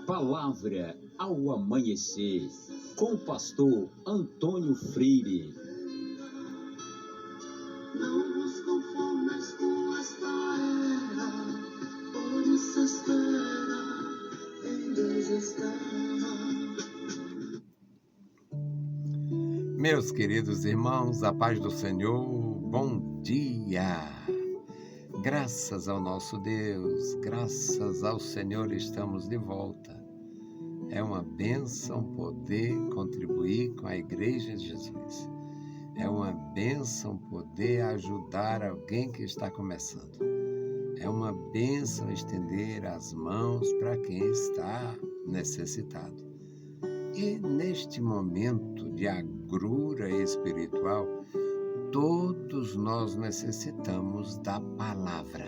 Palavra ao amanhecer, com o pastor Antônio Freire. Não nos conformes com esta era, por isso espera, em Deus espera. Meus queridos irmãos, a paz do Senhor, bom dia! Graças ao nosso Deus, graças ao Senhor estamos de volta. É uma bênção poder contribuir com a Igreja de Jesus. É uma bênção poder ajudar alguém que está começando. É uma bênção estender as mãos para quem está necessitado. E neste momento de agrura espiritual, todos nós necessitamos da palavra.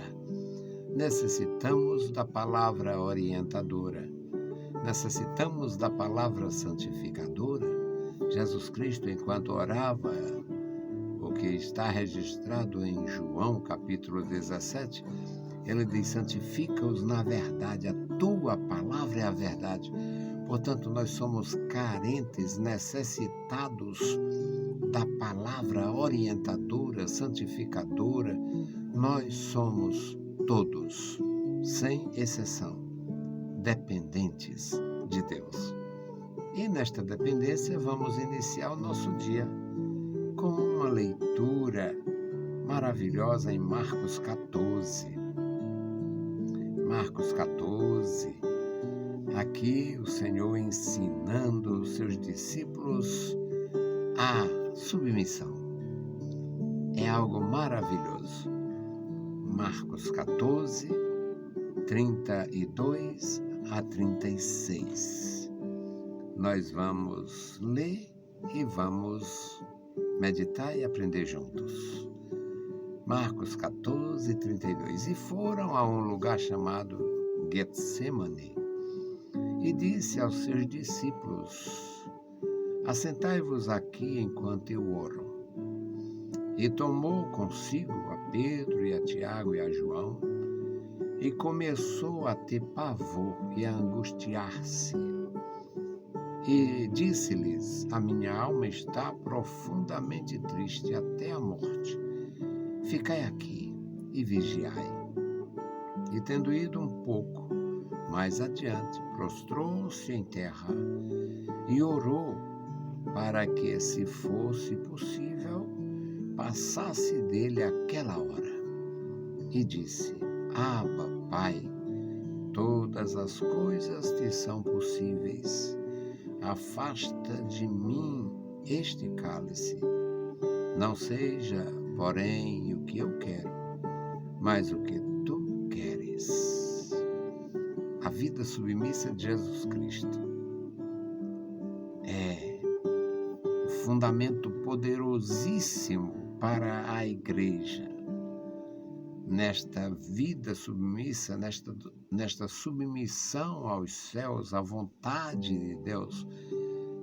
Necessitamos da palavra orientadora. Necessitamos da palavra santificadora. Jesus Cristo, enquanto orava, o que está registrado em João, capítulo 17, ele diz: santifica-os na verdade, a tua palavra é a verdade. Portanto, nós somos carentes, necessitados da palavra orientadora, santificadora. Nós somos todos, sem exceção, dependentes de Deus. E nesta dependência vamos iniciar o nosso dia com uma leitura maravilhosa em Marcos 14. Marcos 14, aqui o Senhor ensinando os seus discípulos a submissão. É algo maravilhoso. Marcos 14, 32 a 36. Nós vamos ler e vamos meditar e aprender juntos. Marcos 14, 32. E foram a um lugar chamado Getsemane, e disse aos seus discípulos: assentai-vos aqui enquanto eu oro. E tomou consigo a Pedro e a Tiago e a João, e começou a ter pavor e a angustiar-se. E disse-lhes: a minha alma está profundamente triste até a morte. Ficai aqui e vigiai. E tendo ido um pouco mais adiante, prostrou-se em terra e orou para que, se fosse possível, passasse dele aquela hora. E disse: Abba, Pai, todas as coisas te são possíveis. Afasta de mim este cálice. Não seja, porém, o que eu quero, mas o que tu queres. A vida submissa de Jesus Cristo é o fundamento poderosíssimo para a igreja. Nesta vida submissa, nesta submissão aos céus, à vontade de Deus,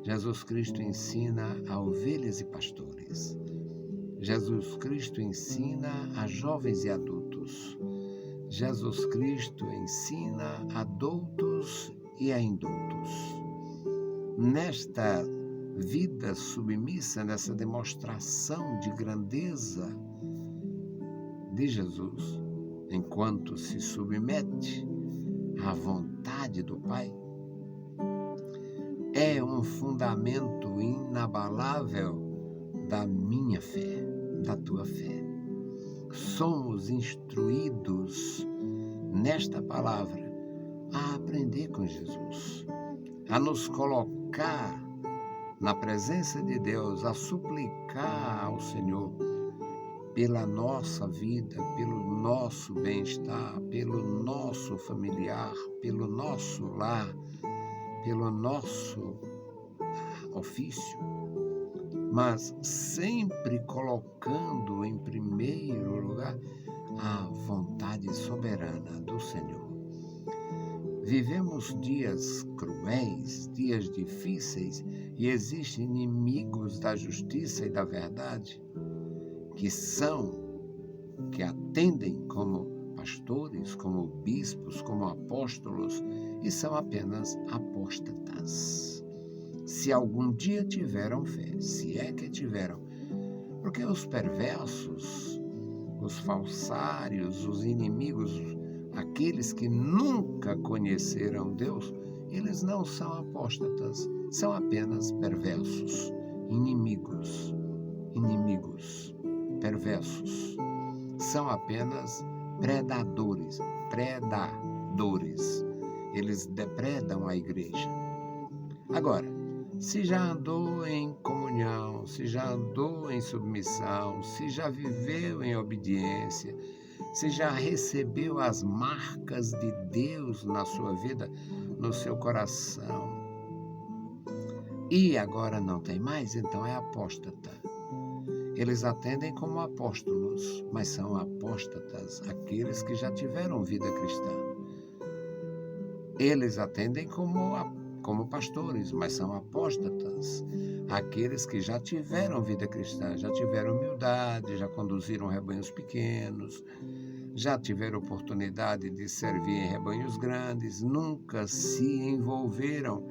Jesus Cristo ensina a ovelhas e pastores. Jesus Cristo ensina a jovens e adultos. Jesus Cristo ensina a adultos e a indultos. Nesta vida submissa, nessa demonstração de grandeza de Jesus, enquanto se submete à vontade do Pai, é um fundamento inabalável da minha fé, da tua fé. Somos instruídos nesta palavra a aprender com Jesus, a nos colocar na presença de Deus, a suplicar ao Senhor pela nossa vida, pelo nosso bem-estar, pelo nosso familiar, pelo nosso lar, pelo nosso ofício, mas sempre colocando em primeiro lugar a vontade soberana do Senhor. Vivemos dias cruéis, dias difíceis, e existem inimigos da justiça e da verdade que são que atendem como pastores, como bispos, como apóstolos e são apenas apóstatas. Se algum dia tiveram fé, se é que tiveram, porque os perversos, os falsários, os inimigos, aqueles que nunca conheceram Deus, eles não são apóstatas, são apenas perversos, inimigos, perversos, são apenas predadores, eles depredam a igreja. Agora, se já andou em comunhão, se já andou em submissão, se já viveu em obediência, se já recebeu as marcas de Deus na sua vida, no seu coração, e agora não tem mais, então é apóstata. Eles atendem como apóstolos, mas são apóstatas aqueles que já tiveram vida cristã. Eles atendem como pastores, mas são apóstatas aqueles que já tiveram vida cristã, já tiveram humildade, já conduziram rebanhos pequenos, já tiveram oportunidade de servir em rebanhos grandes, nunca se envolveram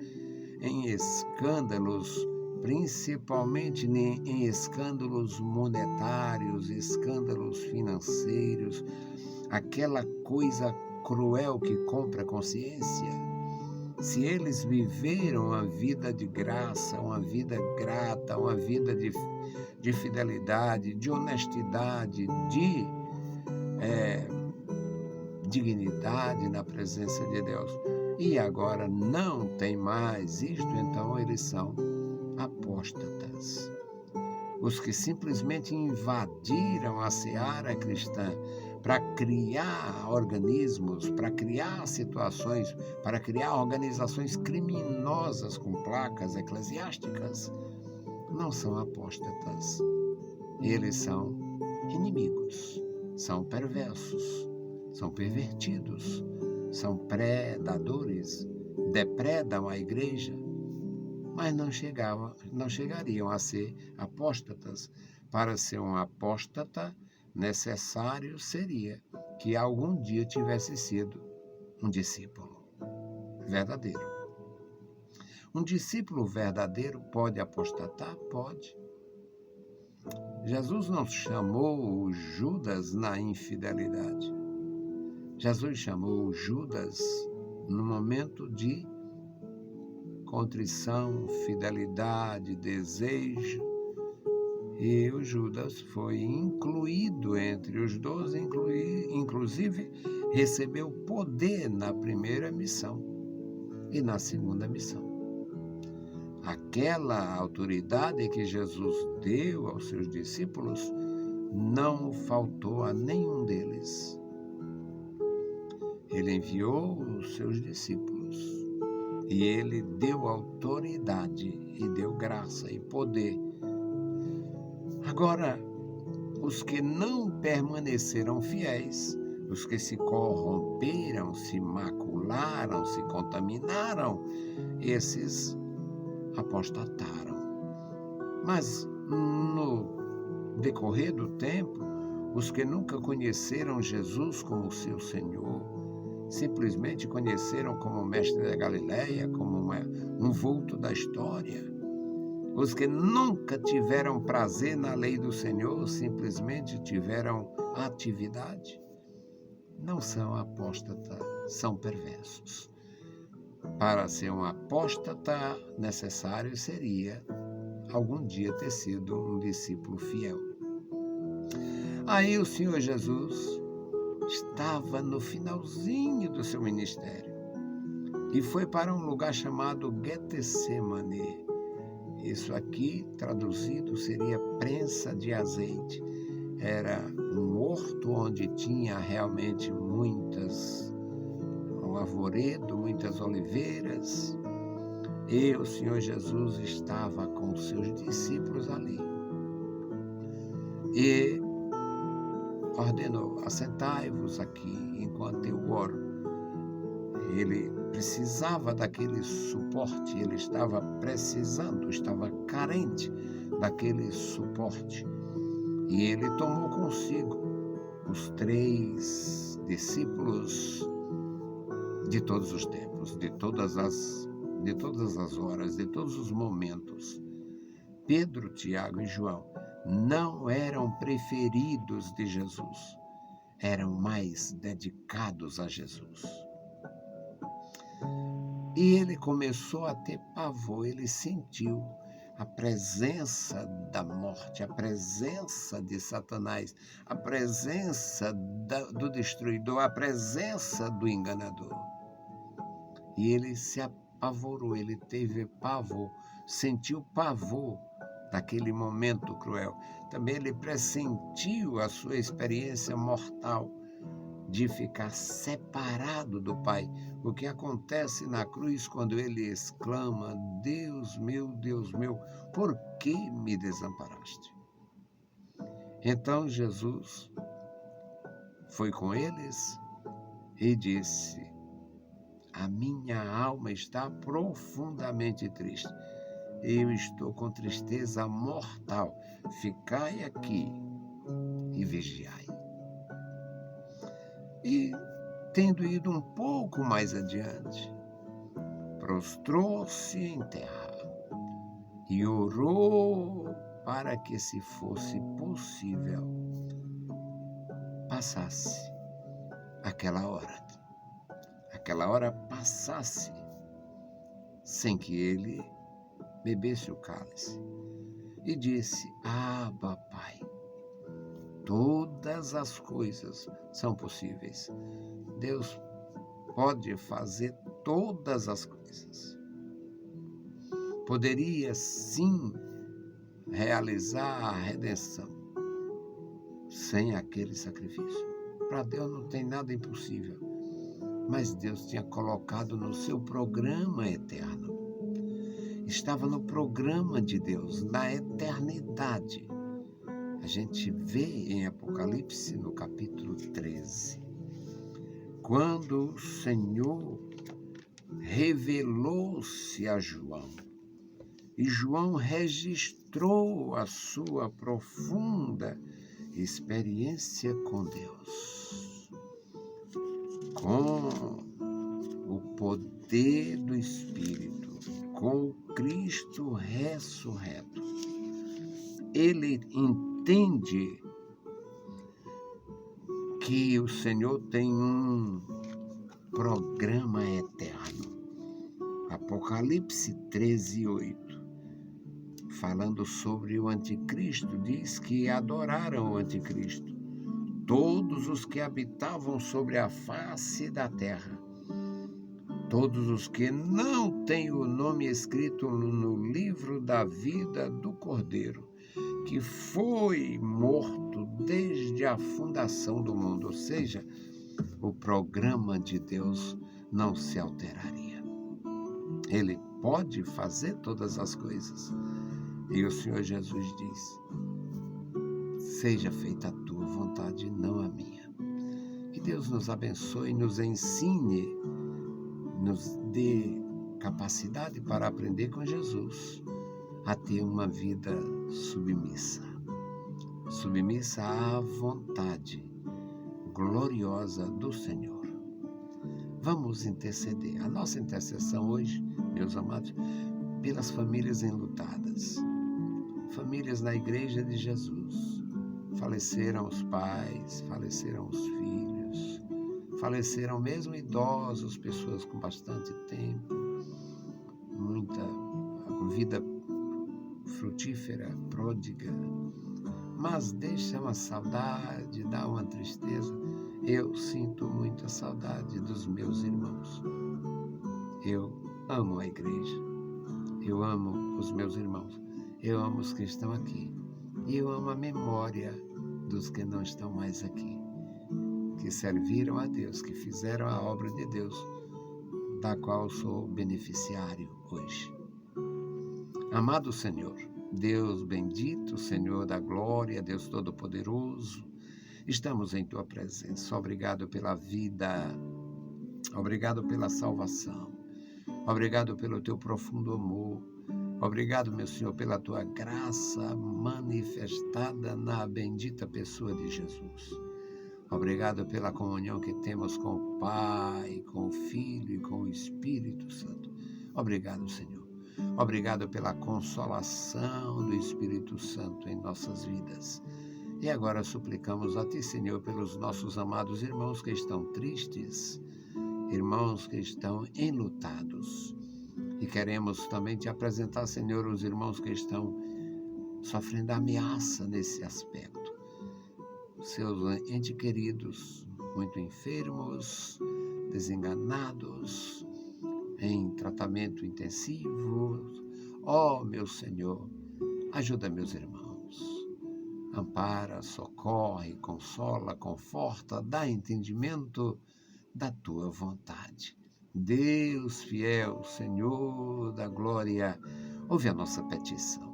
em escândalos, principalmente em escândalos monetários, escândalos financeiros, aquela coisa cruel que compra a consciência. Se eles viveram uma vida de graça, uma vida grata, uma vida de fidelidade, de honestidade, de dignidade na presença de Deus, e agora não tem mais isto, então eles são apóstatas. Os que simplesmente invadiram a seara cristã para criar organismos, para criar situações, para criar organizações criminosas com placas eclesiásticas, não são apóstatas. Eles são inimigos, são perversos, são pervertidos, são predadores, depredam a igreja, mas não chegariam a ser apóstatas. Para ser um apóstata, necessário seria que algum dia tivesse sido um discípulo verdadeiro. Um discípulo verdadeiro pode apostatar? Pode. Jesus não chamou Judas na infidelidade. Jesus chamou Judas no momento de contrição, fidelidade, desejo, e o Judas foi incluído entre os 12, inclusive recebeu poder na primeira missão e na segunda missão. Aquela autoridade que Jesus deu aos seus discípulos não faltou a nenhum deles. Ele enviou os seus discípulos e ele deu autoridade e deu graça e poder. Agora, os que não permaneceram fiéis, os que se corromperam, se macularam, se contaminaram, esses apostataram. Mas no decorrer do tempo, os que nunca conheceram Jesus como seu Senhor, simplesmente conheceram como mestre da Galileia, como um vulto da história. Os que nunca tiveram prazer na lei do Senhor, simplesmente tiveram atividade. Não são apóstatas, são perversos. Para ser um apóstata, necessário seria algum dia ter sido um discípulo fiel. Aí o Senhor Jesus estava no finalzinho do seu ministério e foi para um lugar chamado Getsemane. Isso aqui, traduzido, seria prensa de azeite. Era um horto onde tinha realmente um arvoredo, muitas oliveiras. E o Senhor Jesus estava com os seus discípulos ali. E ordenou: assentai-vos aqui enquanto eu oro. Ele precisava daquele suporte, ele estava precisando, estava carente daquele suporte. E ele tomou consigo os 3 discípulos de todos os tempos, de todas as horas, de todos os momentos. Pedro, Tiago e João não eram preferidos de Jesus, eram mais dedicados a Jesus. E ele começou a ter pavor, ele sentiu a presença da morte, a presença de Satanás, a presença do destruidor, a presença do enganador. E ele se apavorou, ele teve pavor, sentiu pavor daquele momento cruel. Também ele pressentiu a sua experiência mortal de ficar separado do Pai. O que acontece na cruz quando ele exclama: Deus meu, por que me desamparaste? Então Jesus foi com eles e disse: a minha alma está profundamente triste. Eu estou com tristeza mortal. Ficai aqui e vigiai. E, tendo ido um pouco mais adiante, prostrou-se em terra e orou para que, se fosse possível, passasse aquela hora passasse sem que ele bebesse o cálice. E disse: Abba, Pai, todas as coisas são possíveis. Deus pode fazer todas as coisas. Poderia, sim, realizar a redenção sem aquele sacrifício. Para Deus não tem nada impossível. Mas Deus tinha colocado no seu programa eterno. Estava no programa de Deus, na eternidade. A gente vê em Apocalipse, no capítulo 13, quando o Senhor revelou-se a João, e João registrou a sua profunda experiência com Deus, com o poder do Espírito, com o Cristo ressurreto. Ele entende que o Senhor tem um programa eterno. Apocalipse 13:8, falando sobre o anticristo, diz que adoraram o anticristo todos os que habitavam sobre a face da terra, todos os que não têm o nome escrito no livro da vida do Cordeiro, que foi morto desde a fundação do mundo. Ou seja, o programa de Deus não se alteraria. Ele pode fazer todas as coisas. E o Senhor Jesus diz: seja feita a tua vontade, não a minha. Que Deus nos abençoe, nos ensine, nos dê capacidade para aprender com Jesus a ter uma vida submissa à vontade gloriosa do Senhor. Vamos interceder. A nossa intercessão hoje, meus amados, pelas famílias enlutadas, famílias na Igreja de Jesus. Faleceram os pais, faleceram os filhos, faleceram mesmo idosos, pessoas com bastante tempo, muita vida frutífera, pródiga, mas deixa uma saudade, dá uma tristeza. Eu sinto muita saudade dos meus irmãos. Eu amo a igreja, eu amo os meus irmãos, eu amo os que estão aqui, e eu amo a memória dos que não estão mais aqui, que serviram a Deus, que fizeram a obra de Deus, da qual sou beneficiário hoje. Amado Senhor, Deus bendito, Senhor da glória, Deus Todo-Poderoso, estamos em Tua presença. Obrigado pela vida, obrigado pela salvação, obrigado pelo Teu profundo amor, obrigado, meu Senhor, pela Tua graça manifestada na bendita pessoa de Jesus. Obrigado pela comunhão que temos com o Pai, com o Filho e com o Espírito Santo. Obrigado, Senhor. Obrigado pela consolação do Espírito Santo em nossas vidas. E agora suplicamos a Ti, Senhor, pelos nossos amados irmãos que estão tristes, irmãos que estão enlutados. E queremos também Te apresentar, Senhor, os irmãos que estão sofrendo ameaça nesse aspecto. Seus entes queridos, muito enfermos, desenganados, em tratamento intensivo. Ó, meu Senhor, ajuda meus irmãos. Ampara, socorre, consola, conforta, dá entendimento da Tua vontade. Deus fiel, Senhor da glória, ouve a nossa petição.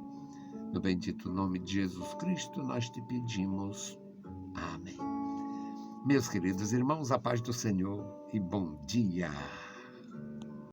No bendito nome de Jesus Cristo, nós te pedimos. Amém. Meus queridos irmãos, a paz do Senhor e bom dia.